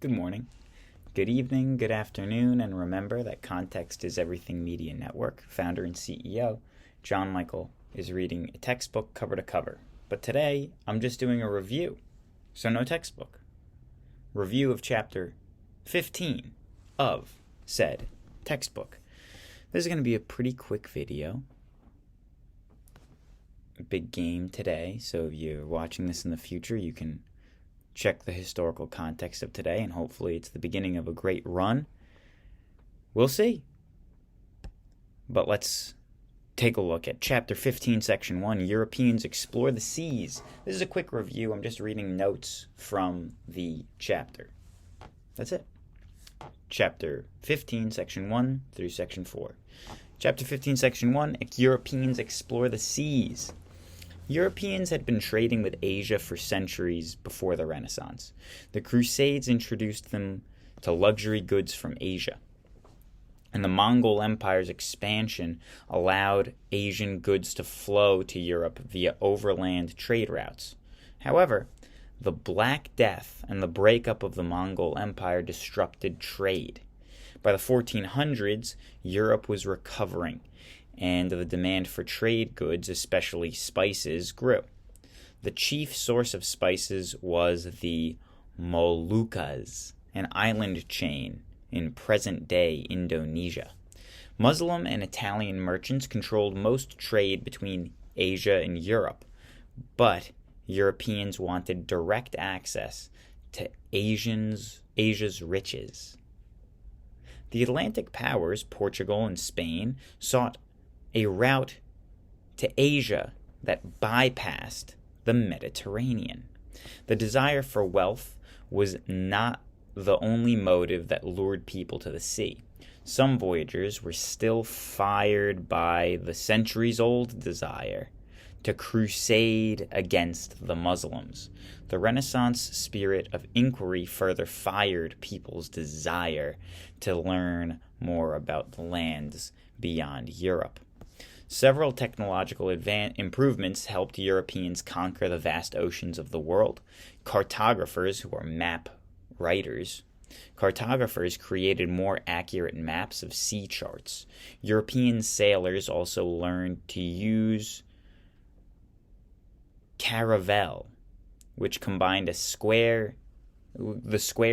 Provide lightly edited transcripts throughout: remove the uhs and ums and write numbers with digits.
Good morning, good evening, good afternoon, and remember that Context is Everything Media Network. Founder and CEO John Michael is reading a textbook cover to cover. But today, I'm just doing a review, so no textbook. Review of chapter 15 of said textbook. This is going to be a pretty quick video. Big game today, so if you're watching this in the future, you can check the historical context of today, and hopefully it's the beginning of a great run. We'll see. But let's take a look at Chapter 15, Section 1, Europeans Explore the Seas. This is a quick review. I'm just reading notes from the chapter. That's it. Chapter 15, Section 1 through Section 4. Chapter 15, Section 1, Europeans Explore the Seas. Europeans had been trading with Asia for centuries before the Renaissance. The Crusades introduced them to luxury goods from Asia, and the Mongol Empire's expansion allowed Asian goods to flow to Europe via overland trade routes. However, the Black Death and the breakup of the Mongol Empire disrupted trade. By the 1400s, Europe was recovering, and the demand for trade goods, especially spices, grew. The chief source of spices was the Moluccas, an island chain in present-day Indonesia. Muslim and Italian merchants controlled most trade between Asia and Europe, but Europeans wanted direct access to Asia's riches. The Atlantic powers, Portugal and Spain, sought a route to Asia that bypassed the Mediterranean. The desire for wealth was not the only motive that lured people to the sea. Some voyagers were still fired by the centuries-old desire to crusade against the Muslims. The Renaissance spirit of inquiry further fired people's desire to learn more about the lands beyond Europe. Several technological improvements helped Europeans conquer the vast oceans of the world. Cartographers, who are map writers, created more accurate maps of sea charts. European sailors also learned to use caravel, which combined the square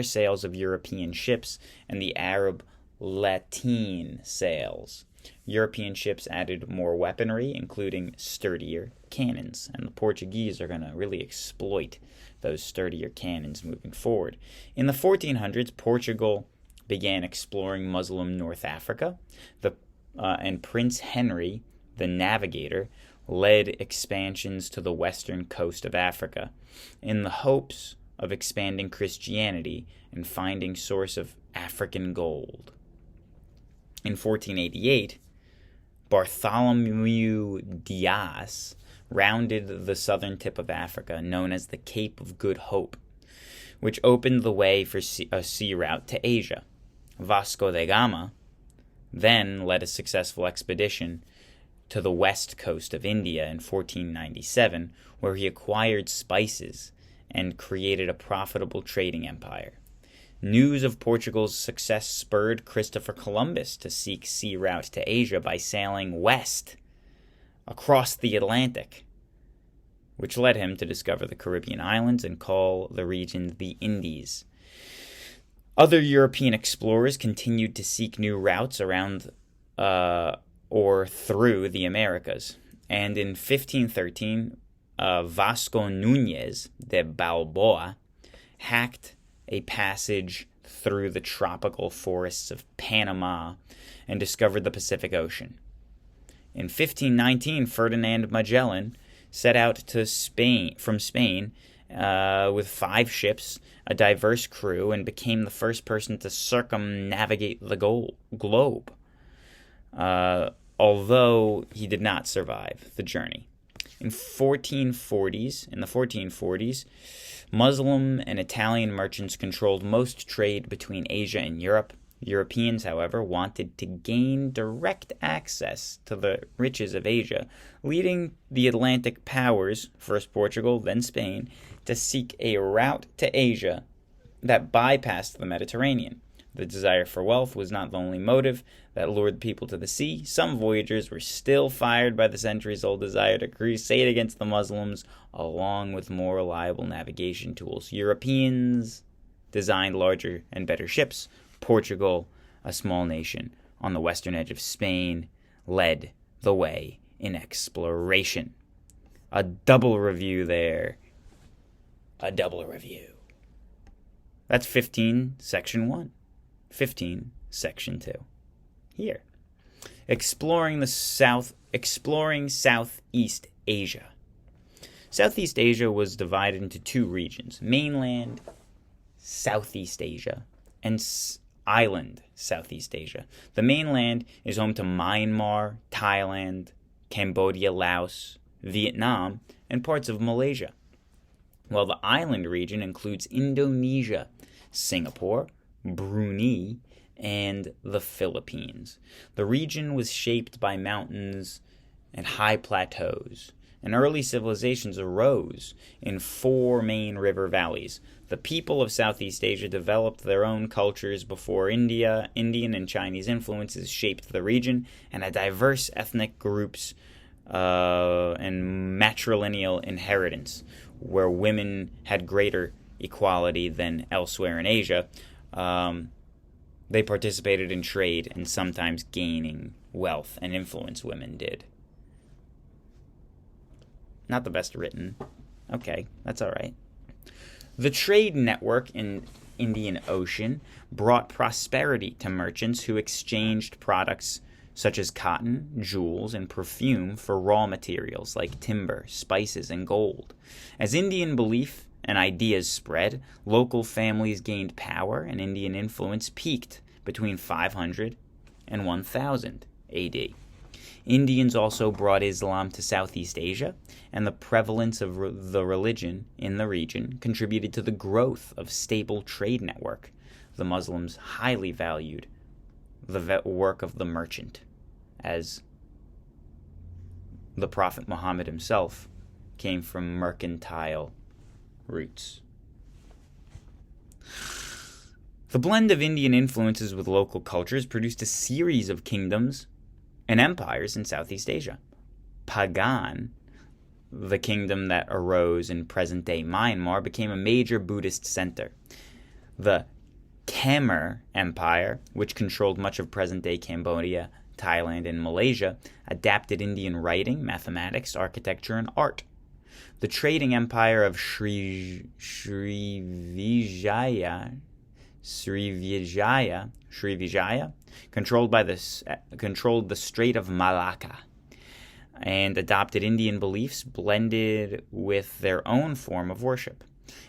sails of European ships and the Arab lateen sails. European ships added more weaponry, including sturdier cannons, and the Portuguese are going to really exploit those sturdier cannons moving forward. In the 1400s, Portugal began exploring Muslim North Africa, and Prince Henry, the Navigator, led expansions to the western coast of Africa in the hopes of expanding Christianity and finding source of African gold. In 1488, Bartholomew Dias rounded the southern tip of Africa, known as the Cape of Good Hope, which opened the way for a sea route to Asia. Vasco da Gama then led a successful expedition to the west coast of India in 1497, where he acquired spices and created a profitable trading empire. News of Portugal's success spurred Christopher Columbus to seek sea route to Asia by sailing west across the Atlantic, which led him to discover the Caribbean islands and call the region the Indies. Other European explorers continued to seek new routes around or through the Americas, and in 1513, Vasco Núñez de Balboa hacked a passage through the tropical forests of Panama and discovered the Pacific Ocean. In 1519, Ferdinand Magellan set out from Spain with 5 ships, a diverse crew, and became the first person to circumnavigate the globe, although he did not survive the journey. In the 1440s, Muslim and Italian merchants controlled most trade between Asia and Europe. Europeans, however, wanted to gain direct access to the riches of Asia, leading the Atlantic powers, first Portugal, then Spain, to seek a route to Asia that bypassed the Mediterranean. The desire for wealth was not the only motive that lured people to the sea. Some voyagers were still fired by the centuries-old desire to crusade against the Muslims, along with more reliable navigation tools. Europeans designed larger and better ships. Portugal, a small nation on the western edge of Spain, led the way in exploration. A double review there. A double review. That's 15, Section 1. 15, Section 2. Here. Exploring Southeast Asia. Southeast Asia was divided into two regions: mainland Southeast Asia and island Southeast Asia. The mainland is home to Myanmar, Thailand, Cambodia, Laos, Vietnam, and parts of Malaysia, while the island region includes Indonesia, Singapore, Brunei, and the Philippines. The region was shaped by mountains and high plateaus, and early civilizations arose in four main river valleys. The people of Southeast Asia developed their own cultures before Indian and Chinese influences shaped the region, and a diverse ethnic groups and matrilineal inheritance, where women had greater equality than elsewhere in Asia. They participated in trade and sometimes gaining wealth and influence. Women did. Not the best written. Okay, that's all right. The trade network in Indian Ocean brought prosperity to merchants who exchanged products such as cotton, jewels, and perfume for raw materials like timber, spices, and gold. As Indian belief and ideas spread, local families gained power, and Indian influence peaked between 500 and 1000 AD. Indians also brought Islam to Southeast Asia, and the prevalence of the religion in the region contributed to the growth of stable trade network. The Muslims highly valued the work of the merchant, as the Prophet Muhammad himself came from mercantile roots. The blend of Indian influences with local cultures produced a series of kingdoms and empires in Southeast Asia. Pagan, the kingdom that arose in present-day Myanmar, became a major Buddhist center. The Khmer Empire, which controlled much of present-day Cambodia, Thailand, and Malaysia, adapted Indian writing, mathematics, architecture, and art. The trading empire of Srivijaya, controlled the Strait of Malacca and adopted Indian beliefs blended with their own form of worship.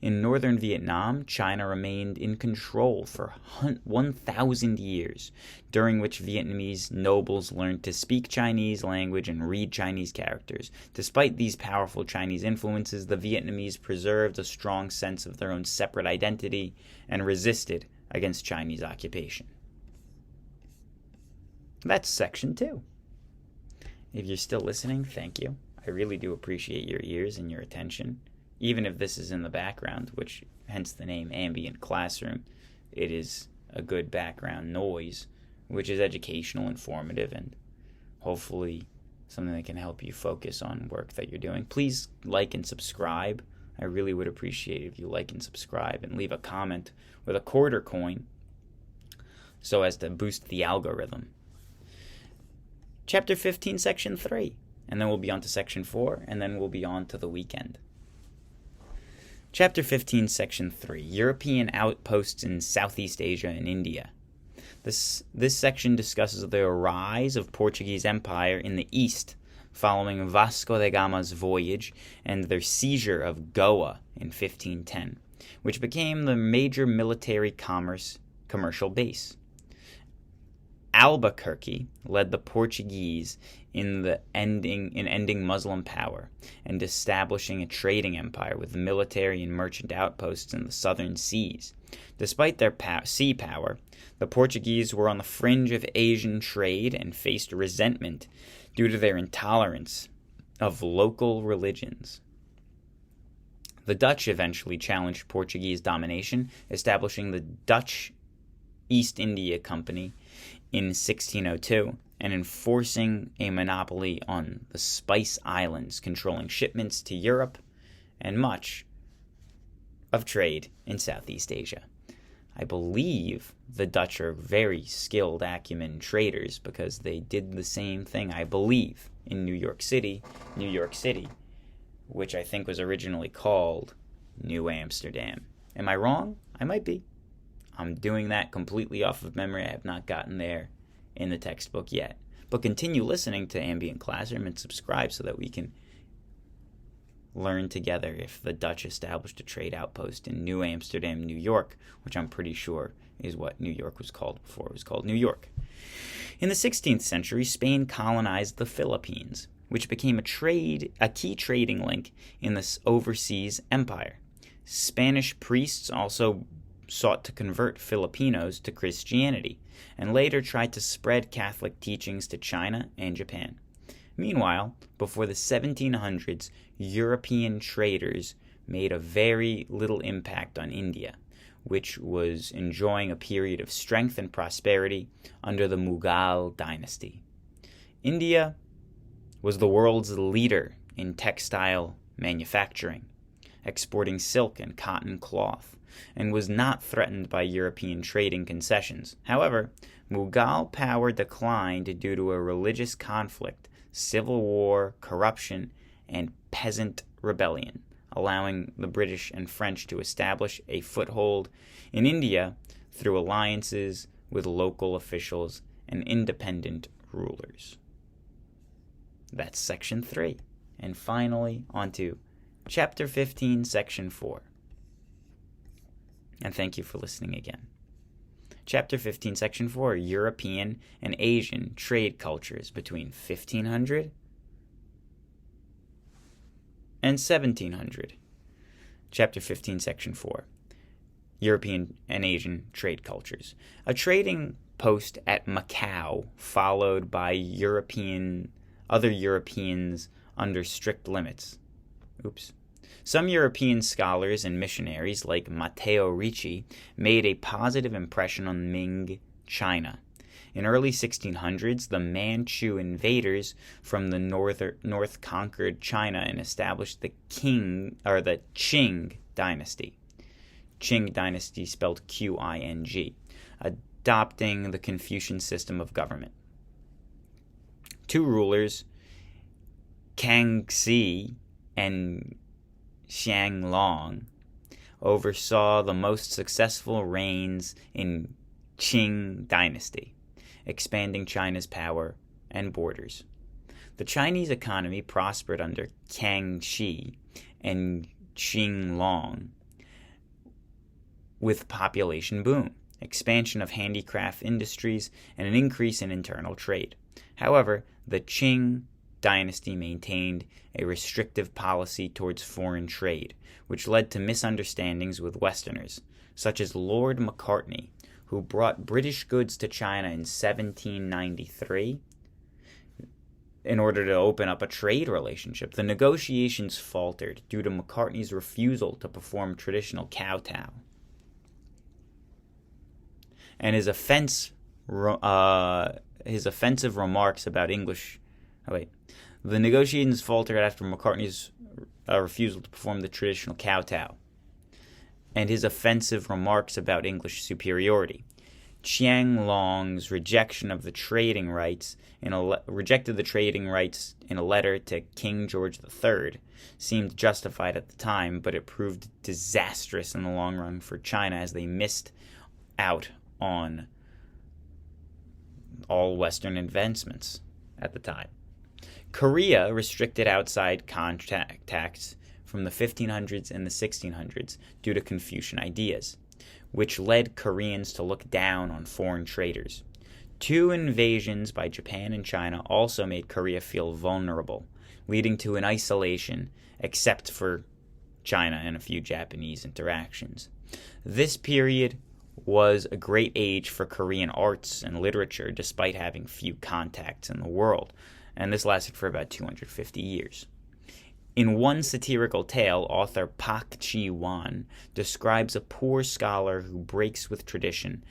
In northern Vietnam, China remained in control for 1,000 years, during which Vietnamese nobles learned to speak Chinese language and read Chinese characters. Despite these powerful Chinese influences, the Vietnamese preserved a strong sense of their own separate identity and resisted against Chinese occupation. That's Section 2. If you're still listening, thank you. I really do appreciate your ears and your attention. Even if this is in the background, which hence the name Ambient Classroom, it is a good background noise, which is educational, informative, and hopefully something that can help you focus on work that you're doing. Please like and subscribe. I really would appreciate it if you like and subscribe and leave a comment with a quarter coin so as to boost the algorithm. Chapter 15, Section 3, and then we'll be on to Section 4, and then we'll be on to the weekend. Chapter 15, Section 3, European Outposts in Southeast Asia and India. This section discusses the rise of Portuguese Empire in the East following Vasco da Gama's voyage and their seizure of Goa in 1510, which became the major military commercial base. Albuquerque led the Portuguese in ending Muslim power and establishing a trading empire with military and merchant outposts in the southern seas. Despite their sea power, the Portuguese were on the fringe of Asian trade and faced resentment due to their intolerance of local religions. The Dutch eventually challenged Portuguese domination, establishing the Dutch East India Company in 1602 and enforcing a monopoly on the Spice Islands, controlling shipments to Europe and much of trade in Southeast Asia. I believe the Dutch are very skilled acumen traders because they did the same thing, I believe, in New York City, which I think was originally called New Amsterdam. Am I wrong? I might be. I'm doing that completely off of memory. I have not gotten there in the textbook yet. But continue listening to Ambient Classroom and subscribe so that we can learn together if the Dutch established a trade outpost in New Amsterdam, New York, which I'm pretty sure is what New York was called before it was called New York. In the 16th century, Spain colonized the Philippines, which became a key trading link in this overseas empire. Spanish priests also sought to convert Filipinos to Christianity, and later tried to spread Catholic teachings to China and Japan. Meanwhile, before the 1700s, European traders made a very little impact on India, which was enjoying a period of strength and prosperity under the Mughal dynasty. India was the world's leader in textile manufacturing, exporting silk and cotton cloth, and was not threatened by European trading concessions. However, Mughal power declined due to a religious conflict, civil war, corruption, and peasant rebellion, allowing the British and French to establish a foothold in India through alliances with local officials and independent rulers. That's Section 3. And finally, on to Chapter 15, Section 4. And thank you for listening again. Chapter 15, Section 4, European and Asian Trade Cultures between 1500 and 1700. Chapter 15, Section 4, European and Asian Trade Cultures. A trading post at Macau, followed by other Europeans under strict limits. Some European scholars and missionaries, like Matteo Ricci, made a positive impression on Ming China. In early 1600s, the Manchu invaders from the north conquered China and established the Qing dynasty. Qing dynasty spelled Qing, adopting the Confucian system of government. Two rulers, Kangxi and Xianglong, oversaw the most successful reigns in Qing dynasty, expanding China's power and borders. The Chinese economy prospered under Kangxi and Xianglong with population boom, expansion of handicraft industries, and an increase in internal trade. However, the Qing dynasty maintained a restrictive policy towards foreign trade, which led to misunderstandings with Westerners, such as Lord Macartney, who brought British goods to China in 1793 in order to open up a trade relationship. The negotiations faltered due to Macartney's refusal to perform traditional kowtow, and his offensive remarks about English. The negotiations faltered after Macartney's refusal to perform the traditional kowtow and his offensive remarks about English superiority. Qianglong's rejected the trading rights in a letter to King George III seemed justified at the time, but it proved disastrous in the long run for China as they missed out on all Western advancements at the time. Korea restricted outside contacts from the 1500s and the 1600s due to Confucian ideas, which led Koreans to look down on foreign traders. Two invasions by Japan and China also made Korea feel vulnerable, leading to an isolation except for China and a few Japanese interactions. This period was a great age for Korean arts and literature despite having few contacts in the world, and this lasted for about 250 years. In one satirical tale, author Pak Chi-wan describes a poor scholar who breaks with tradition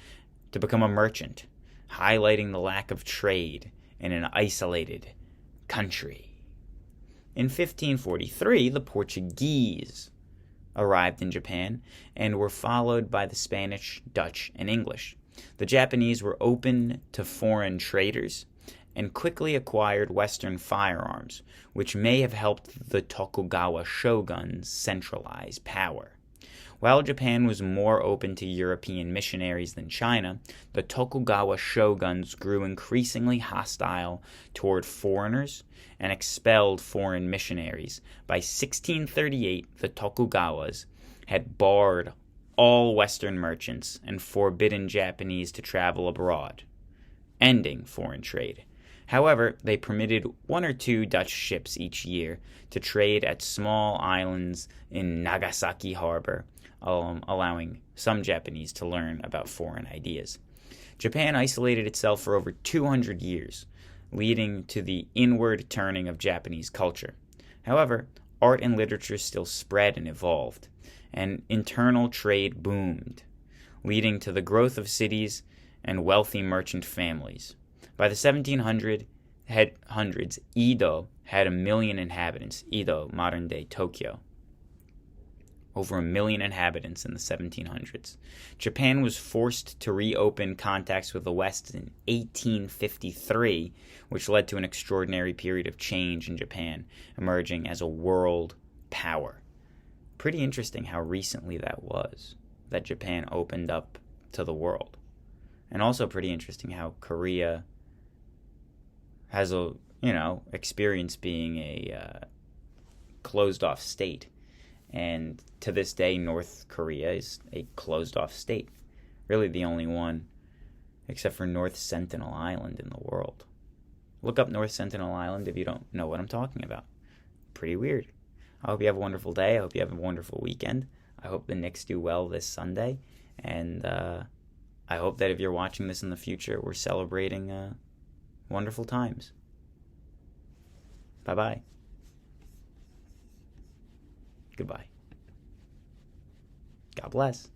to become a merchant, highlighting the lack of trade in an isolated country. In 1543, the Portuguese arrived in Japan and were followed by the Spanish, Dutch, and English. The Japanese were open to foreign traders and quickly acquired Western firearms, which may have helped the Tokugawa shoguns centralize power. While Japan was more open to European missionaries than China, the Tokugawa shoguns grew increasingly hostile toward foreigners and expelled foreign missionaries. By 1638, the Tokugawas had barred all Western merchants and forbidden Japanese to travel abroad, ending foreign trade. However, they permitted 1 or 2 Dutch ships each year to trade at small islands in Nagasaki Harbor, allowing some Japanese to learn about foreign ideas. Japan isolated itself for over 200 years, leading to the inward turning of Japanese culture. However, art and literature still spread and evolved, and internal trade boomed, leading to the growth of cities and wealthy merchant families. By the 1700s, Edo had 1 million inhabitants. Edo, modern-day Tokyo. Over 1 million inhabitants in the 1700s. Japan was forced to reopen contacts with the West in 1853, which led to an extraordinary period of change in Japan, emerging as a world power. Pretty interesting how recently that was, that Japan opened up to the world. And also pretty interesting how Korea has experience being a closed-off state. And to this day, North Korea is a closed-off state. Really the only one, except for North Sentinel Island in the world. Look up North Sentinel Island if you don't know what I'm talking about. Pretty weird. I hope you have a wonderful day. I hope you have a wonderful weekend. I hope the Knicks do well this Sunday. And I hope that if you're watching this in the future, we're celebrating wonderful times. Bye-bye. Goodbye. God bless.